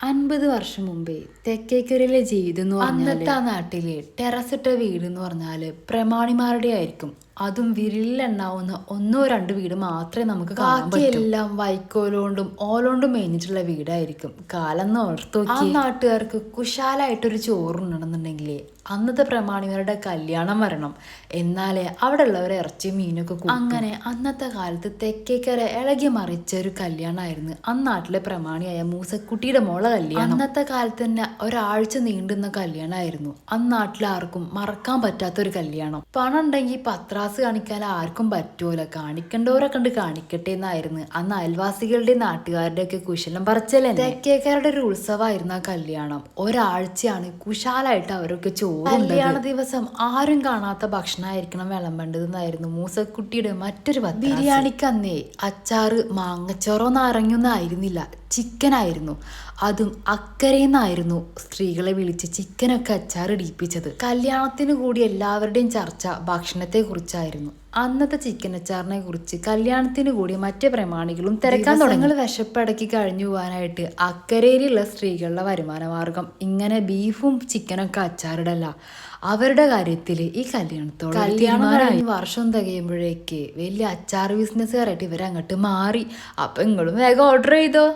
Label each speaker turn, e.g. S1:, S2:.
S1: 50 വർഷം മുമ്പേ തെക്കേക്കരയിലെ ജീവിതം എന്ന് പറഞ്ഞാൽ അന്നത്തെ ആ നാട്ടിലെ ടെറസിട്ട വീട് എന്ന് പറഞ്ഞാൽ പ്രമാണിമാരുടെ ആയിരിക്കും. അതും വിരലിലെണ്ണാവുന്ന ഒന്നോ രണ്ട് വീട് മാത്രമേ നമുക്ക് കാണാൻ പറ്റൂ. ബാക്കിയെല്ലാം വൈക്കോലോണ്ടും ഓലോണ്ടും മേഞ്ഞിട്ടുള്ള വീടായിരിക്കും. കാലം ഓർത്തു ആ നാട്ടുകാർക്ക് കുശാലായിട്ടൊരു ചോറുണ്ടെന്നുണ്ടെങ്കിലേ അന്നത്തെ പ്രമാണിമാരുടെ കല്യാണം വരണം. എന്നാലേ അവിടെ ഉള്ളവരെ ഇറച്ചി മീനൊക്കെ കൂട്ടും. അങ്ങനെ അന്നത്തെ കാലത്ത് തെക്കേക്കര ഇളകി മറിച്ച ഒരു കല്യാണമായിരുന്നു അന്നാട്ടിലെ പ്രമാണിയായ മൂസക്കുട്ടിയുടെ മോളെ കല്യാണം. അന്നത്തെ കാലത്ത് തന്നെ ഒരാഴ്ച നീണ്ടുന്ന കല്യാണമായിരുന്നു. അന്നാട്ടിൽ ആർക്കും മറക്കാൻ പറ്റാത്തൊരു കല്യാണം. പണം ഉണ്ടെങ്കിൽ പത്രാസ് കാണിക്കാൻ ആർക്കും പറ്റുമല്ലോ, കാണിക്കേണ്ടവരൊക്കെ കണ്ട് കാണിക്കട്ടെ എന്നായിരുന്നു അന്ന് അയൽവാസികളുടെ നാട്ടുകാരുടെ ഒക്കെ കുശലം പറച്ചല്ലേ. തെക്കേക്കാരുടെ ഒരു ഉത്സവമായിരുന്നു ആ കല്യാണം. ഒരാഴ്ചയാണ് കുശാലായിട്ട് അവരൊക്കെ കല്യാണ ദിവസം ആരും കാണാത്ത ഭക്ഷണമായിരിക്കണം വിളമ്പേണ്ടതെന്നായിരുന്നു മൂസക്കുട്ടിയുടെ മറ്റൊരു പദ്ധതി. ബിരിയാണിക്ക് അന്നേ അച്ചാറ് മാങ്ങച്ചോറോ നാരങ്ങൊന്നും ആയിരുന്നില്ല, ചിക്കനായിരുന്നു. അതും അക്കരയിന്നായിരുന്നു സ്ത്രീകളെ വിളിച്ച് ചിക്കനൊക്കെ അച്ചാറിടിപ്പിച്ചത്. കല്യാണത്തിന് കൂടി എല്ലാവരുടെയും ചർച്ച ഭക്ഷണത്തെ കുറിച്ചായിരുന്നു. അന്നത്തെ ചിക്കൻ അച്ചാറിനെ കുറിച്ച് കല്യാണത്തിന് കൂടി മറ്റു പ്രമാണികളും തിരക്കാൻ തുടങ്ങി. വിശപ്പടക്കി കഴിഞ്ഞു പോകാനായിട്ട് അക്കരയിലുള്ള സ്ത്രീകളുടെ വരുമാന മാർഗം ഇങ്ങനെ ബീഫും ചിക്കനൊക്കെ അച്ചാറിടല്ല. അവരുടെ കാര്യത്തിൽ ഈ കല്യാണം വർഷം തികയുമ്പോഴേക്ക് വലിയ അച്ചാർ ബിസിനസ്സുകാരായിട്ട് ഇവരങ്ങോട്ട് മാറി. അപ്പം നിങ്ങളും വേഗം ഓർഡർ ചെയ്തോ.